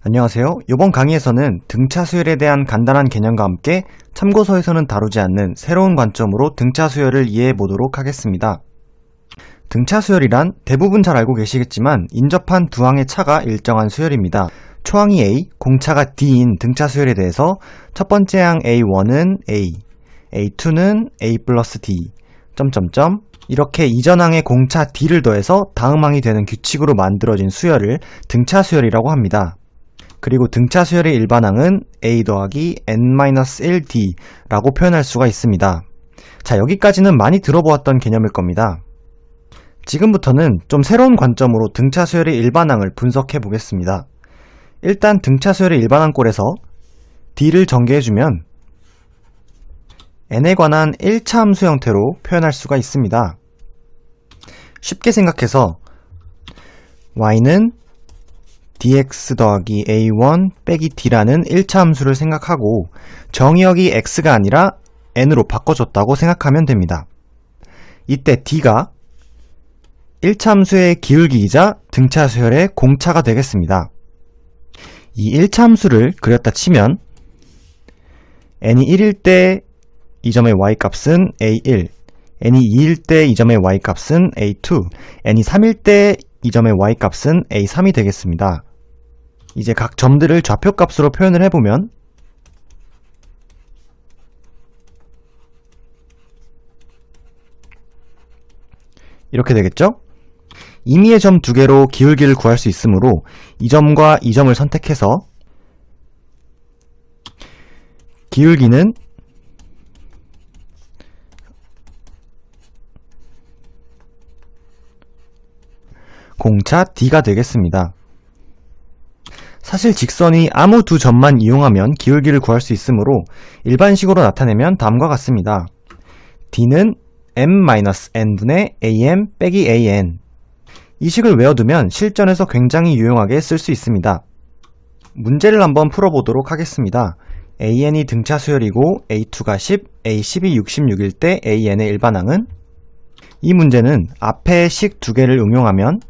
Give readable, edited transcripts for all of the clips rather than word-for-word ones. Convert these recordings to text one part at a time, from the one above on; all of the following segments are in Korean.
안녕하세요. 이번 강의에서는 등차 수열에 대한 간단한 개념과 함께 참고서에서는 다루지 않는 새로운 관점으로 등차 수열을 이해해 보도록 하겠습니다. 등차 수열이란 대부분 잘 알고 계시겠지만 인접한 두 항의 차가 일정한 수열입니다. 초항이 A, 공차가 D인 등차 수열에 대해서 첫 번째 항 A1은 A, A2는 A 플러스 D, 이렇게 이전 항의 공차 D를 더해서 다음 항이 되는 규칙으로 만들어진 수열을 등차 수열이라고 합니다. 그리고 등차 수열의 일반항은 A 더하기 N-1D 라고 표현할 수가 있습니다. 자, 여기까지는 많이 들어보았던 개념일 겁니다. 지금부터는 좀 새로운 관점으로 등차 수열의 일반항을 분석해 보겠습니다. 일단 등차 수열의 일반항 꼴에서 D를 전개해주면 N에 관한 1차 함수 형태로 표현할 수가 있습니다. 쉽게 생각해서 Y는 dx 더하기 a1 빼기 d라는 1차 함수를 생각하고 정의역이 x가 아니라 n으로 바꿔줬다고 생각하면 됩니다. 이때 d가 1차 함수의 기울기이자 등차 수열의 공차가 되겠습니다. 이 1차 함수를 그렸다 치면 n이 1일 때 이 점의 y값은 a1, n이 2일 때 이 점의 y값은 a2, n이 3일 때 이 점의 y값은 a3이 되겠습니다. 이제 각 점들을 좌표값으로 표현을 해보면 이렇게 되겠죠? 임의의 점 두 개로 기울기를 구할 수 있으므로 이 점과 이 점을 선택해서 기울기는 공차 D가 되겠습니다. 사실 직선이 아무 두 점만 이용하면 기울기를 구할 수 있으므로 일반식으로 나타내면 다음과 같습니다. D는 m-n분의 am 빼기 an. 이 식을 외워두면 실전에서 굉장히 유용하게 쓸 수 있습니다. 문제를 한번 풀어보도록 하겠습니다. an이 등차 수열이고 a2가 10, a10이 66일 때 an의 일반항은? 이 문제는 앞에 식 두 개를 응용하면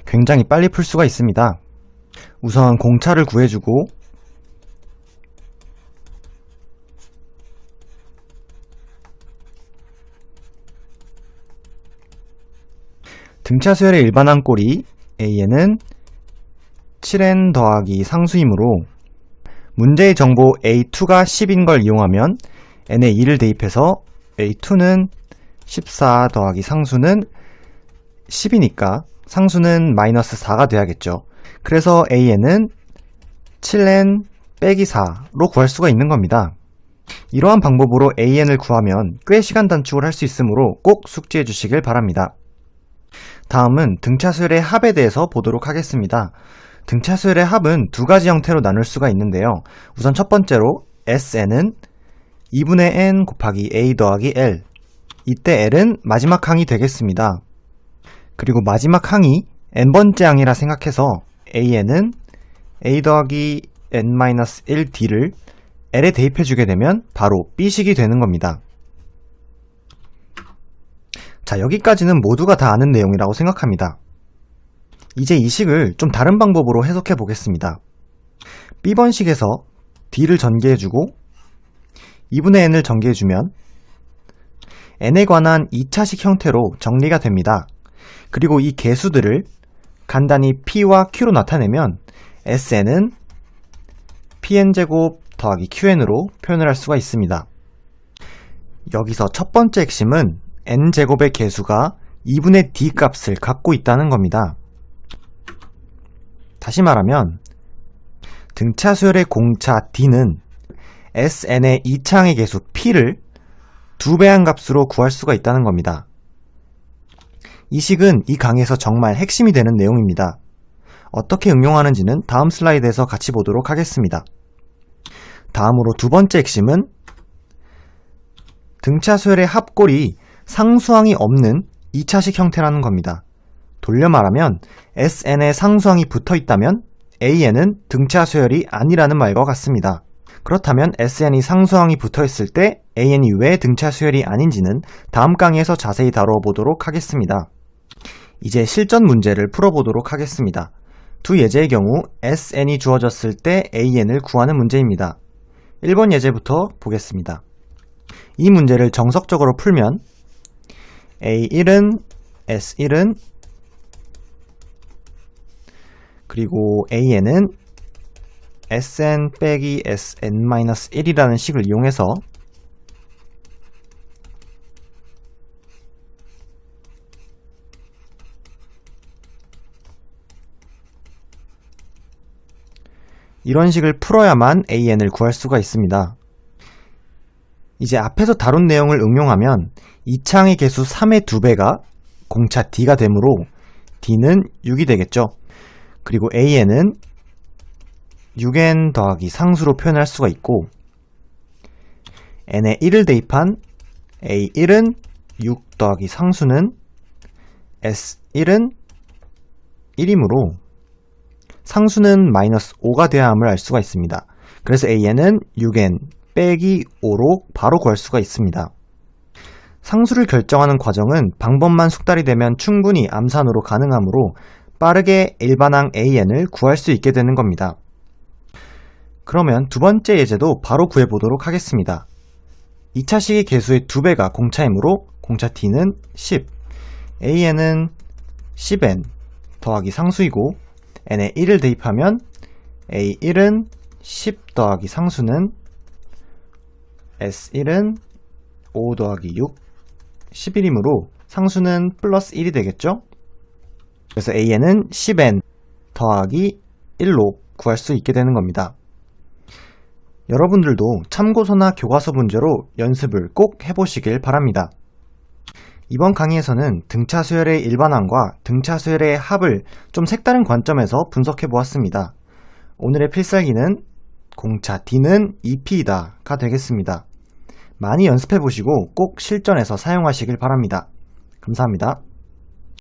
굉장히 빨리 풀 수가 있습니다. 우선 공차를 구해주고 등차 수열의 일반항 꼴이 A에는 7n 더하기 상수이므로 문제의 정보 A2가 10인 걸 이용하면 n에 2를 대입해서 A2는 14 더하기 상수는 10이니까 상수는 마이너스 4가 돼야겠죠. 그래서 A에는 7n 빼기 4로 구할 수가 있는 겁니다. 이러한 방법으로 AN을 구하면 꽤 시간 단축을 할 수 있으므로 꼭 숙지해 주시길 바랍니다. 다음은 등차 수열의 합에 대해서 보도록 하겠습니다. 등차 수열의 합은 두 가지 형태로 나눌 수가 있는데요. 우선 첫 번째로 SN은 2분의 n 곱하기 A 더하기 L. 이때 L은 마지막 항이 되겠습니다. 그리고 마지막 항이 n번째 항이라 생각해서 AN은 A 더하기 n-1D를 L에 대입해주게 되면 바로 B식이 되는 겁니다. 자, 여기까지는 모두가 다 아는 내용이라고 생각합니다. 이제 이 식을 좀 다른 방법으로 해석해 보겠습니다. B번식에서 D를 전개해주고 2분의 n을 전개해주면 n에 관한 2차식 형태로 정리가 됩니다. 그리고 이 개수들을 간단히 P와 Q로 나타내면 SN은 PN제곱 더하기 QN으로 표현을 할 수가 있습니다. 여기서 첫 번째 핵심은 N제곱의 개수가 2분의 D 값을 갖고 있다는 겁니다. 다시 말하면 등차 수열의 공차 D는 SN의 2차항의 개수 P를 2배한 값으로 구할 수가 있다는 겁니다. 이 식은 이 강의에서 정말 핵심이 되는 내용입니다. 어떻게 응용하는지는 다음 슬라이드에서 같이 보도록 하겠습니다. 다음으로 두 번째 핵심은 등차 수열의 합꼴이 상수항이 없는 2차식 형태라는 겁니다. 돌려 말하면 SN에 상수항이 붙어 있다면 AN은 등차 수열이 아니라는 말과 같습니다. 그렇다면 SN이 상수항이 붙어 있을 때 AN이 왜 등차 수열이 아닌지는 다음 강의에서 자세히 다뤄보도록 하겠습니다. 이제 실전 문제를 풀어보도록 하겠습니다. 두 예제의 경우 SN이 주어졌을 때 AN을 구하는 문제입니다. 1번 예제부터 보겠습니다. 이 문제를 정석적으로 풀면 A1은 S1은 그리고 AN은 SN 빼기 SN-1이라는 식을 이용해서 이런 식을 풀어야만 AN을 구할 수가 있습니다. 이제 앞에서 다룬 내용을 응용하면 이 창의 개수 3의 2배가 공차 D가 되므로 D는 6이 되겠죠. 그리고 AN은 6n 더하기 상수로 표현할 수가 있고 n에 1을 대입한 A1은 6 더하기 상수는 S1은 1이므로 상수는 마이너스 5가 되어야 함을 알 수가 있습니다. 그래서 AN은 6n 빼기 5로 바로 구할 수가 있습니다. 상수를 결정하는 과정은 방법만 숙달이 되면 충분히 암산으로 가능하므로 빠르게 일반항 AN을 구할 수 있게 되는 겁니다. 그러면 두 번째 예제도 바로 구해보도록 하겠습니다. 2차식의 개수의 2배가 공차이므로 공차 T는 10, AN은 10n 더하기 상수이고 n에 1을 대입하면 A1은 10 더하기 상수는 S1은 5 더하기 6, 11이므로 상수는 플러스 1이 되겠죠? 그래서 AN은 10n 더하기 1로 구할 수 있게 되는 겁니다. 여러분들도 참고서나 교과서 문제로 연습을 꼭 해보시길 바랍니다. 이번 강의에서는 등차 수열의 일반항과 등차 수열의 합을 좀 색다른 관점에서 분석해 보았습니다. 오늘의 필살기는 공차 D는 2P이다가 되겠습니다. 많이 연습해 보시고 꼭 실전에서 사용하시길 바랍니다. 감사합니다.